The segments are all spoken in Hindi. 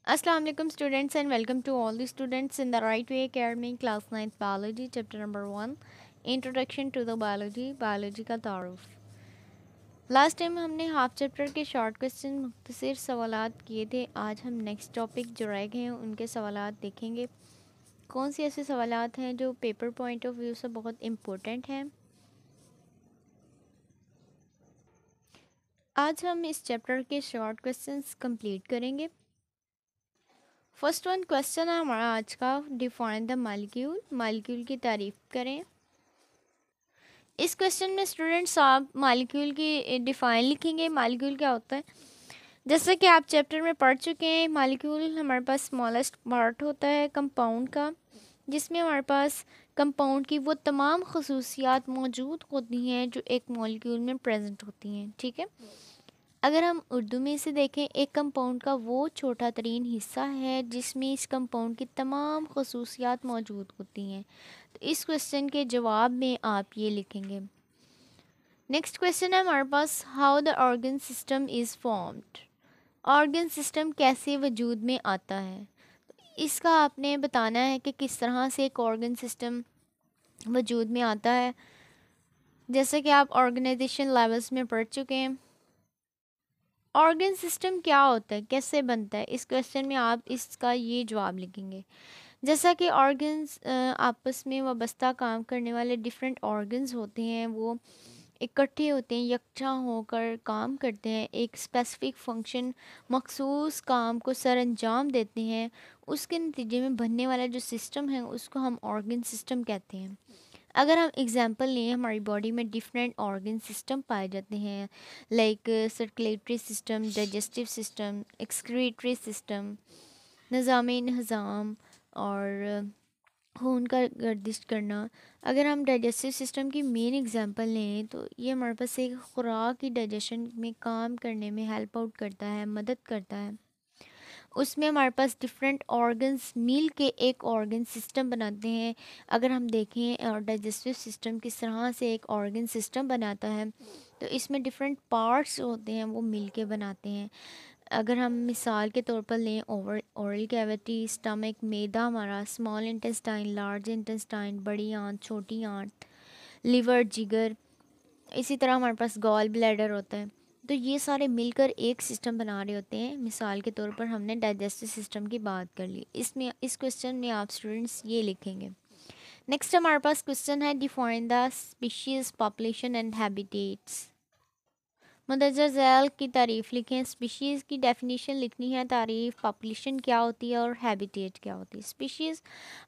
Assalamu alaikum students and welcome to all the students in the Right Way Academy class 9th biology chapter number 1 introduction to the biology का तारुफ। लास्ट टाइम हमने हाफ चैप्टर के शॉर्ट क्वेश्चन मुख्तसर सवालात किए थे। आज हम नेक्स्ट टॉपिक जो रह गए हैं उनके सवालात देखेंगे। कौन सी ऐसे सवालात हैं जो पेपर पॉइंट ऑफ व्यू से बहुत इम्पोर्टेंट हैं। आज हम इस चैप्टर के शॉर्ट क्वेश्चंस कंप्लीट करेंगे। फर्स्ट वन क्वेश्चन है हमारा आज का, डिफाइन द मालिक्यूल। मालिक्यूल की तारीफ करें। इस क्वेश्चन में स्टूडेंट्स आप मालिक्यूल की डिफाइन लिखेंगे। मालिक्यूल क्या होता है, जैसे कि आप चैप्टर में पढ़ चुके हैं, मालिक्यूल हमारे पास स्मॉलेस्ट पार्ट होता है कंपाउंड का, जिसमें हमारे पास कंपाउंड की वो तमाम खसूसियात मौजूद होती हैं जो एक मॉलिक्यूल में प्रेजेंट होती हैं। ठीक है, अगर हम उर्दू में इसे देखें, एक कंपाउंड का वो छोटा तरीन हिस्सा है जिसमें इस कंपाउंड की तमाम खसूसियात मौजूद होती हैं। तो इस क्वेश्चन के जवाब में आप ये लिखेंगे। नेक्स्ट क्वेश्चन है हमारे पास, how the organ system is formed. Organ system कैसे वजूद में आता है, इसका आपने बताना है कि किस तरह से एक ऑर्गन सिस्टम वजूद में आता है। जैसे कि आप ऑर्गेनाइजेशन लेवल्स में पढ़ चुके हैं। ऑर्गन सिस्टम क्या होता है, कैसे बनता है, इस क्वेश्चन में आप इसका ये जवाब लिखेंगे। जैसा कि ऑर्गन्स आपस में वाबस्ता काम करने वाले डिफरेंट ऑर्गन्स होते हैं, वो इकट्ठे होते हैं, यकजा होकर काम करते हैं, एक स्पेसिफिक फंक्शन मखसूस काम को सर अंजाम देते हैं। उसके नतीजे में बनने वाला जो सिस्टम है उसको हम ऑर्गन सिस्टम कहते हैं। अगर हम एग्जांपल लें, हमारी बॉडी में डिफरेंट ऑर्गन सिस्टम पाए जाते हैं, like circulatory system, digestive system, excretory system, निज़ाम हज़ाम और खून का गर्दिश करना। अगर हम डाइजेस्टिव सिस्टम की मेन एग्जांपल लें तो ये हमारे पास एक खुराक की डाइजेशन में काम करने में हेल्प आउट करता है, मदद करता है। उसमें हमारे पास डिफरेंट ऑर्गन्स मिल के एक ऑर्गन सिस्टम बनाते हैं। अगर हम देखें डाइजेस्टिव सिस्टम किस तरह से एक ऑर्गन सिस्टम बनाता है, तो इसमें डिफरेंट पार्ट्स होते हैं वो मिल के बनाते हैं। अगर हम मिसाल के तौर पर लें, ओरल कैविटी, स्टमक, मैदा हमारा, स्मॉल इंटेस्टाइन, लार्ज इंटेस्टाइन, बड़ी आंत, छोटी आंत, लिवर, जिगर, इसी तरह हमारे पास गॉल ब्लैडर होता है। तो ये सारे मिलकर एक सिस्टम बना रहे होते हैं। मिसाल के तौर पर हमने डाइजेस्टिव सिस्टम की बात कर ली। इसमें इस क्वेश्चन में आप स्टूडेंट्स ये लिखेंगे। नेक्स्ट हमारे पास क्वेश्चन है, define the species, population and habitats. मंदरजा झैल की तारीफ़ लिखें। स्पीशीज़ की डेफिनेशन लिखनी है, तारीफ़, पॉपुलेशन क्या होती है और हैबिटेट क्या होती है। स्पीशीज़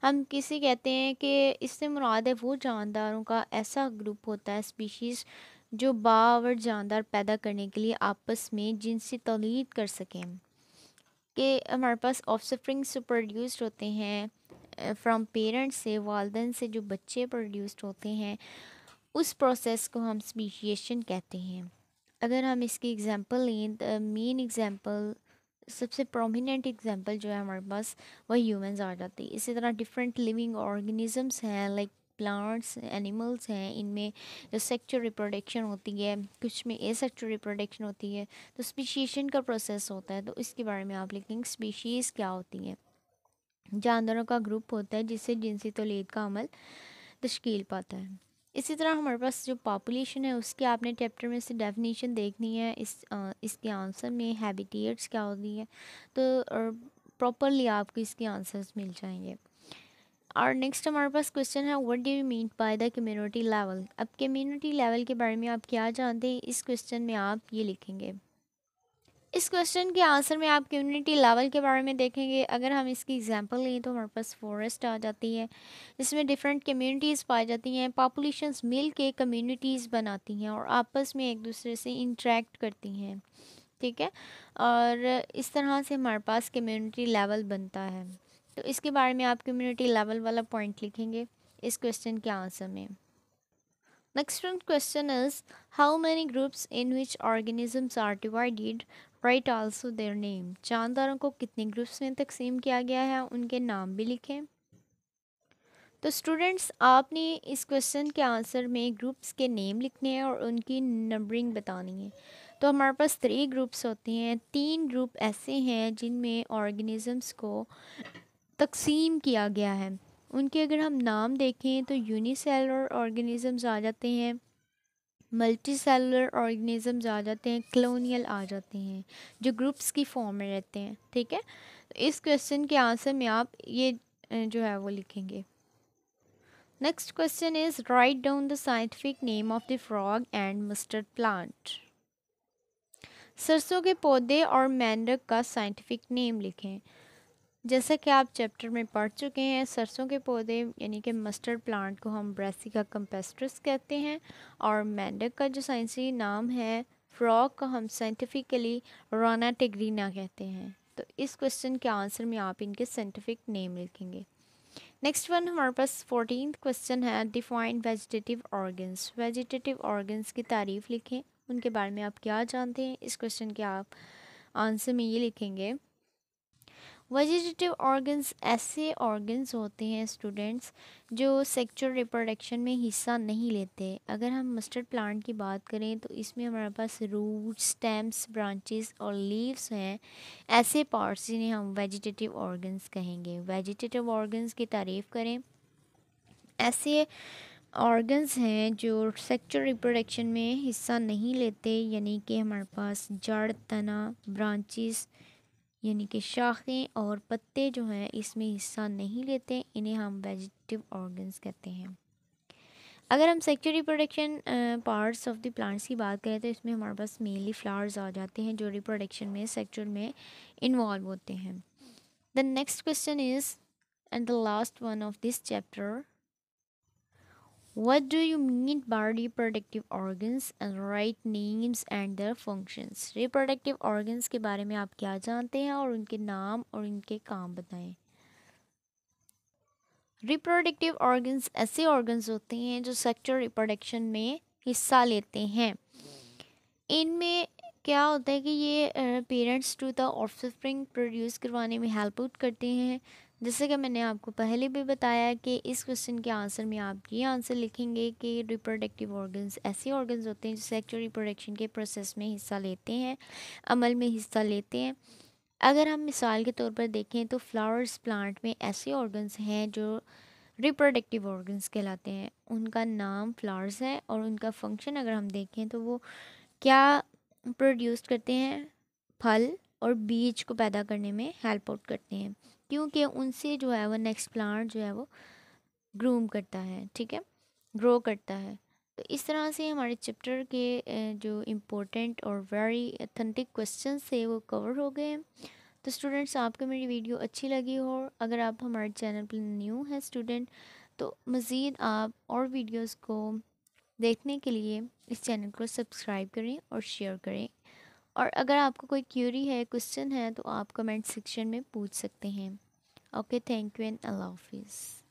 हम किसे कहते हैं कि इससे मुराद है वो जानदारों का ऐसा ग्रुप होता है, स्पीशीज़, जो बावर जानदार पैदा करने के लिए आपस में जिनसी तौलीद कर सकें। कि हमारे पास ऑफस्प्रिंग्स प्रोड्यूस्ड होते हैं फ्रॉम पेरेंट्स से, वालदैन से जो बच्चे प्रोड्यूस्ड होते हैं, उस प्रोसेस को हम स्पीशिएशन कहते हैं। अगर हम इसकी एग्जांपल लें, मेन एग्जांपल, सबसे प्रोमिनेंट एग्जांपल जो है हमारे पास, वह ह्यूमंस आ जाती है। इसी तरह डिफरेंट लिविंग ऑर्गेनिजम्स हैं, लाइक प्लांट्स, एनिमल्स हैं, इनमें जो सेक्सुअल रिप्रोडक्शन होती है, कुछ में एसेक्सुअल रिप्रोडक्शन होती है, तो स्पीशिएशन का प्रोसेस होता है। तो इसके बारे में आप लिखेंगे स्पीशीज़ क्या होती हैं। जानवरों का ग्रुप होता है जिससे जिनसी तौलीद का अमल तश्कील पाता है। इसी तरह हमारे पास जो पॉपुलेशन है उसके आपने चैप्टर में से डेफिनेशन देखनी है। इसके आंसर में हैबिटेट्स क्या होती है, तो प्रॉपरली आपको इसके आंसर्स मिल जाएंगे। और नेक्स्ट हमारे पास क्वेश्चन है, what do you mean by the community level. अब कम्युनिटी लेवल के बारे में आप क्या जानते हैं, इस क्वेश्चन में आप ये लिखेंगे। इस क्वेश्चन के आंसर में आप कम्युनिटी लेवल के बारे में देखेंगे। अगर हम इसकी एग्जांपल लें तो हमारे पास फॉरेस्ट आ जाती है, जिसमें डिफरेंट कम्युनिटीज़ पाई जाती हैं। पॉपुलेशंस मिल के कम्युनिटीज़ बनाती हैं और आपस में एक दूसरे से इंटरेक्ट करती हैं। ठीक है, और इस तरह से हमारे पास कम्युनिटी लेवल बनता है। तो इसके बारे में आप कम्युनिटी लेवल वाला पॉइंट लिखेंगे इस क्वेश्चन के आंसर में। Next one question is, how many groups in which organisms are divided? Write also their name. जानदारों को कितने ग्रुप्स में तकसीम किया गया है, उनके नाम भी लिखें। तो स्टूडेंट्स आपने इस क्वेश्चन के आंसर में ग्रुप्स के नेम लिखने हैं और उनकी नंबरिंग बतानी है। तो हमारे पास 3 ग्रुप्स होते हैं। 3 ग्रुप ऐसे हैं जिनमें ऑर्गेनिजम्स को तकसीम किया गया है। उनके अगर हम नाम देखें तो यूनिसेलुलर ऑर्गेनिजम्स आ जाते हैं, मल्टी सेलुलर ऑर्गेनिजम्स आ जाते हैं, कॉलोनियल आ जाते हैं, जो ग्रुप्स की फॉर्म में रहते हैं। ठीक है, तो इस क्वेश्चन के आंसर में आप ये जो है वो लिखेंगे। Next question is write down the scientific name of the frog and mustard plant. सरसों के पौधे और मेंढक का साइंटिफिक नेम लिखें। जैसा कि आप चैप्टर में पढ़ चुके हैं, सरसों के पौधे यानी कि मस्टर्ड प्लांट को हम ब्रासिका कैम्पेस्ट्रिस कहते हैं, और मेंढक का जो साइंसी नाम है फ्रॉग का हम साइंटिफिकली रोना टिग्रीना कहते हैं। तो इस क्वेश्चन के आंसर में आप इनके साइंटिफिक नेम लिखेंगे। नेक्स्ट वन हमारे पास 14th क्वेश्चन है define vegetative organs. Vegetative organs की तारीफ लिखें, उनके बारे में आप क्या जानते हैं। इस क्वेश्चन के आप आंसर में ये लिखेंगे, वेजिटेटिव ऑर्गन्स ऐसे ऑर्गन्स होते हैं स्टूडेंट्स जो सेक्सुअल रिप्रोडक्शन में हिस्सा नहीं लेते। अगर हम मस्टर्ड प्लांट की बात करें तो इसमें हमारे पास रूट, स्टेम्स, ब्रांचेस और लीव्स हैं, ऐसे पार्ट्स जिन्हें हम वेजिटेटिव ऑर्गन्स कहेंगे। वेजिटेटिव ऑर्गन्स की तारीफ करें, ऐसे ऑर्गन्स हैं जो सेक्सुअल रिप्रोडक्शन में हिस्सा नहीं लेते, यानी कि हमारे पास जड़, तना, ब्रांचेस यानी कि शाखें और पत्ते जो हैं इसमें हिस्सा नहीं लेते, इन्हें हम वेजिटेटिव ऑर्गन्स कहते हैं। अगर हम sexual reproduction parts of the plants की बात करें तो इसमें हमारे पास मेनली फ्लावर्स आ जाते हैं जो रिप्रोडक्शन में सेक्सुअल में इन्वॉल्व होते हैं। The next question is and the last one of this chapter, What do you mean by reproductive organs and write names and their functions? Reproductive organs के बारे में आप क्या जानते हैं और उनके नाम और उनके काम बताएं। रिप्रोडक्टिव ऑर्गन्स ऐसे ऑर्गन्स होते हैं जो सेक्सुअल रिप्रोडक्शन में हिस्सा लेते हैं। इनमें क्या होता है कि ये parents to the offspring produce करवाने में हेल्प आउट करते हैं। जैसे कि मैंने आपको पहले भी बताया कि इस क्वेश्चन के आंसर में आप ये आंसर लिखेंगे कि रिप्रोडक्टिव ऑर्गन्स ऐसे ऑर्गन्स होते हैं जो सेक्सुअल रिप्रोडक्शन के प्रोसेस में हिस्सा लेते हैं, अमल में हिस्सा लेते हैं। अगर हम मिसाल के तौर पर देखें तो फ्लावर्स प्लांट में ऐसे ऑर्गन्स हैं जो रिप्रोडक्टिव ऑर्गन्स कहलाते हैं। उनका नाम फ्लावर्स है और उनका फंक्शन अगर हम देखें तो वो क्या प्रोड्यूस करते हैं, फल और बीज को पैदा करने में हेल्प आउट करते हैं, क्योंकि उनसे जो है वो नेक्स्ट प्लांट जो है वो ग्रूम करता है, ठीक है, ग्रो करता है। तो इस तरह से हमारे चैप्टर के जो इम्पोर्टेंट और वेरी अथेंटिक क्वेश्चंस थे वो कवर हो गए हैं। तो स्टूडेंट्स, आपको मेरी वीडियो अच्छी लगी हो, अगर आप हमारे चैनल पर न्यू हैं स्टूडेंट, तो मज़ीद आप और वीडियोस को देखने के लिए इस चैनल को सब्सक्राइब करें और शेयर करें। और अगर आपको कोई क्यूरी है, क्वेश्चन है, तो आप कमेंट सेक्शन में पूछ सकते हैं। ओके, थैंक यू एंड अल्लाह हाफिज़।